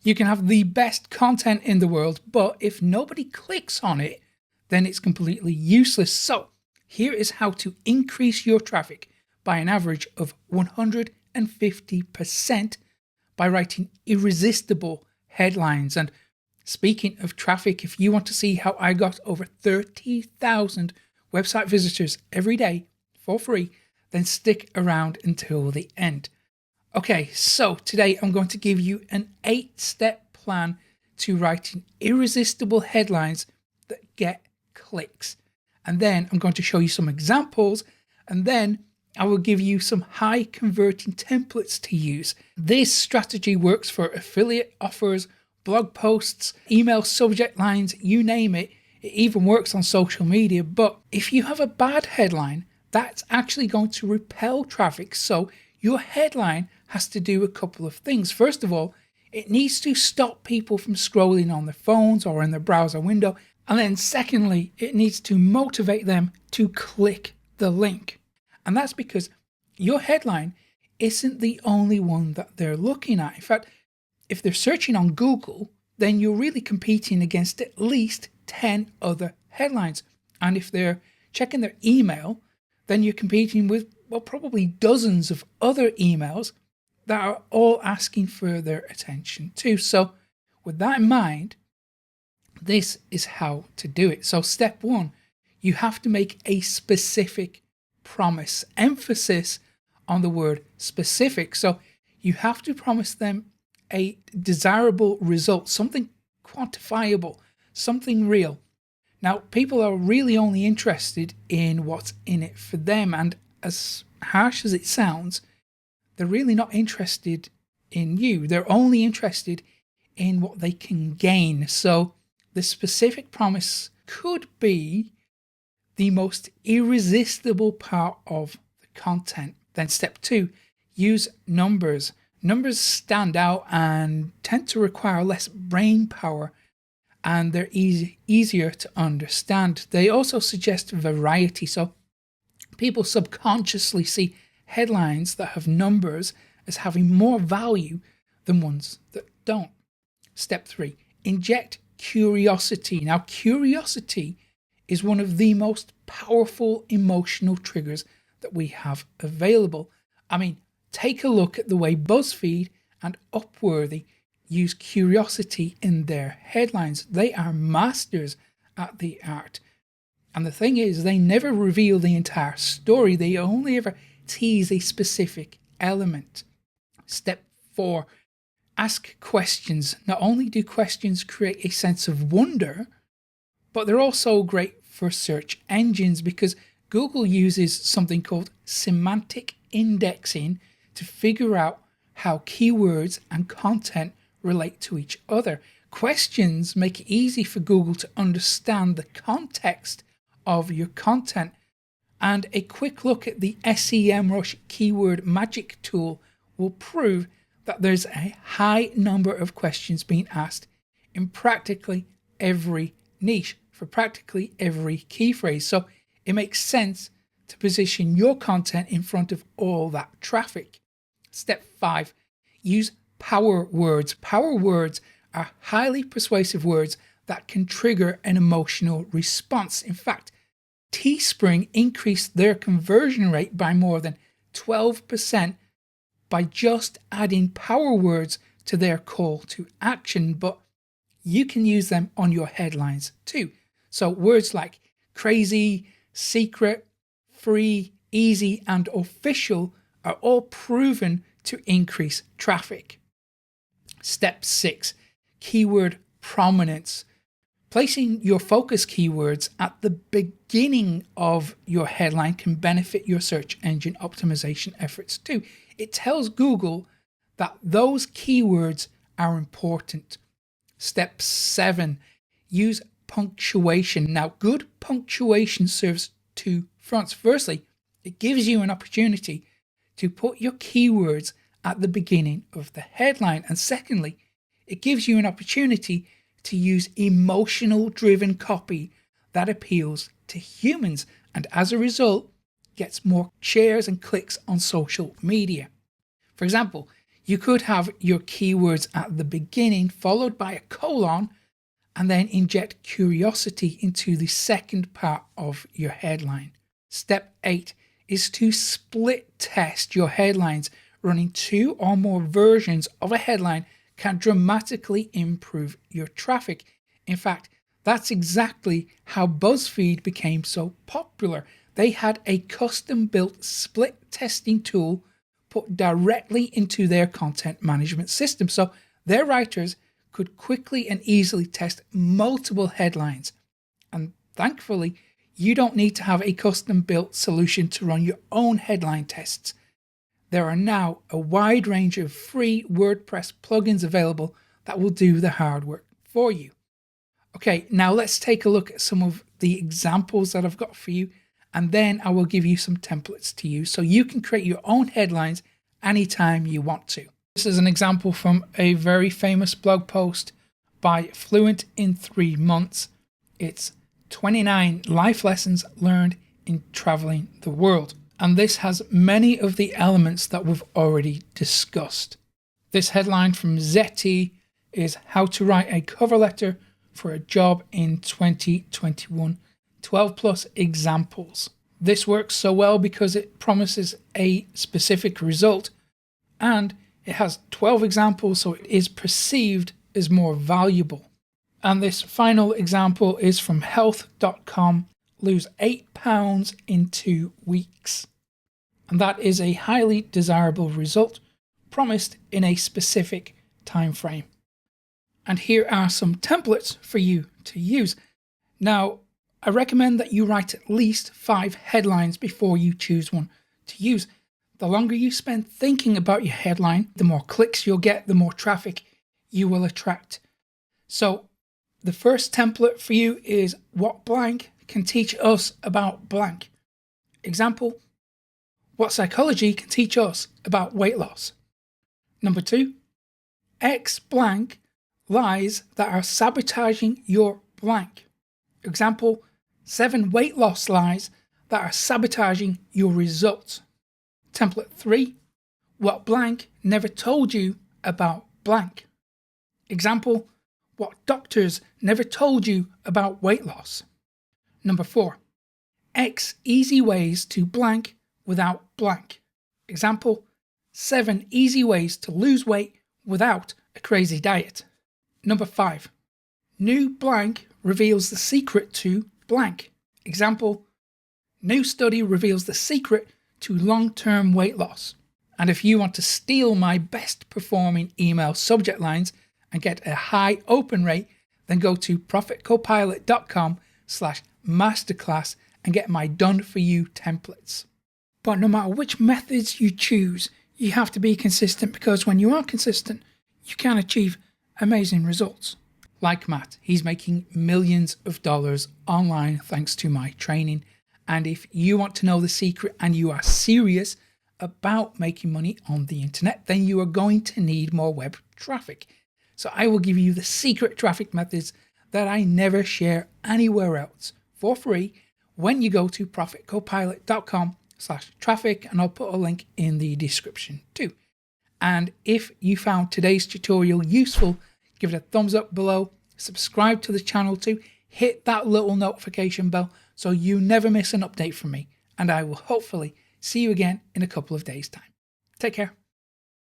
You can have the best content in the world, but if nobody clicks on it, then it's completely useless. So here is how to increase your traffic by an average of 150% by writing irresistible headlines. And speaking of traffic, if you want to see how I got over 30,000 website visitors every day for free, then stick around until the end. Okay, so today I'm going to give you an 8-step plan to writing irresistible headlines that get clicks. And then I'm going to show you some examples, and then I will give you some high converting templates to use. This strategy works for affiliate offers, blog posts, email subject lines, you name it. It even works on social media. But if you have a bad headline, that's actually going to repel traffic. So your headline has to do a couple of things. First of all, it needs to stop people from scrolling on their phones or in their browser window. And then secondly, it needs to motivate them to click the link. And that's because your headline isn't the only one that they're looking at. In fact, if they're searching on Google, then you're really competing against at least 10 other headlines. And if they're checking their email, then you're competing with, well, probably dozens of other emails that are all asking for their attention too. So with that in mind, this is how to do it. So step 1, you have to make a specific promise, emphasis on the word specific. So you have to promise them a desirable result, something quantifiable, something real. Now, people are really only interested in what's in it for them, and as harsh as it sounds, they're really not interested in you. They're only interested in what they can gain. So the specific promise could be the most irresistible part of the content. Then step 2, use numbers. Numbers stand out and tend to require less brain power, and they're easier to understand. They also suggest variety. So people subconsciously see headlines that have numbers as having more value than ones that don't. Step 3, inject curiosity. Now, curiosity is one of the most powerful emotional triggers that we have available. I mean, take a look at the way BuzzFeed and Upworthy use curiosity in their headlines. They are masters at the art. And the thing is, they never reveal the entire story. They only ever tease a specific element. Step 4, ask questions. Not only do questions create a sense of wonder, but they're also great for search engines because Google uses something called semantic indexing to figure out how keywords and content relate to each other. Questions make it easy for Google to understand the context of your content, and a quick look at the SEMrush keyword magic tool will prove that there's a high number of questions being asked in practically every niche for practically every key phrase. So it makes sense to position your content in front of all that traffic. Step 5, use power words. Power words are highly persuasive words that can trigger an emotional response. In fact, Teespring increased their conversion rate by more than 12% by just adding power words to their call to action, but you can use them on your headlines too. So words like crazy, secret, free, easy, and official are all proven to increase traffic. Step 6, keyword prominence. Placing your focus keywords at the beginning of your headline can benefit your search engine optimization efforts too. It tells Google that those keywords are important. Step 7, use punctuation. Now, good punctuation serves two fronts. Firstly, it gives you an opportunity to put your keywords at the beginning of the headline. And secondly, it gives you an opportunity to use emotional driven copy that appeals to humans and as a result gets more shares and clicks on social media. For example, You could have your keywords at the beginning followed by a colon and then inject curiosity into the second part of your headline. Step 8 is to split test your headlines. Running 2 or more versions of a headline can dramatically improve your traffic. In fact, that's exactly how BuzzFeed became so popular. They had a custom-built split testing tool put directly into their content management system, so their writers could quickly and easily test multiple headlines. And thankfully, you don't need to have a custom-built solution to run your own headline tests. There are now a wide range of free WordPress plugins available that will do the hard work for you. Okay, now let's take a look at some of the examples that I've got for you, and then I will give you some templates to use so you can create your own headlines anytime you want to. This is an example from a very famous blog post by Fluent in 3 months. It's 29 life lessons learned in traveling the world. And this has many of the elements that we've already discussed. This headline from Zeti is how to write a cover letter for a job in 2021, 12 plus examples. This works so well because it promises a specific result and it has 12 examples, so it is perceived as more valuable. And this final example is from health.com, lose 8 pounds in 2 weeks. And that is a highly desirable result promised in a specific time frame. And here are some templates for you to use. Now, I recommend that you write at least 5 headlines before you choose one to use. The longer you spend thinking about your headline, the more clicks you'll get, the more traffic you will attract. So the first template for you is what blank can teach us about blank. Example, what psychology can teach us about weight loss. Number 2, X blank lies that are sabotaging your blank. Example, 7 weight loss lies that are sabotaging your results. Template 3, what blank never told you about blank. Example, what doctors never told you about weight loss. Number 4, X easy ways to blank without blank. Example, 7 easy ways to lose weight without a crazy diet. Number 5, new blank reveals the secret to blank. Example, new study reveals the secret to long-term weight loss. And if you want to steal my best performing email subject lines and get a high open rate, then go to profitcopilot.com/masterclass and get my done for you templates. But no matter which methods you choose, you have to be consistent, because when you are consistent, you can achieve amazing results. Like Matt, he's making millions of dollars online thanks to my training. And if you want to know the secret and you are serious about making money on the internet, then you are going to need more web traffic. So I will give you the secret traffic methods that I never share anywhere else for free when you go to profitcopilot.com/traffic, and I'll put a link in the description too. And if you found today's tutorial useful, give it a thumbs up below, subscribe to the channel too, hit that little notification bell so you never miss an update from me, and I will hopefully see you again in a couple of days' time. Take care.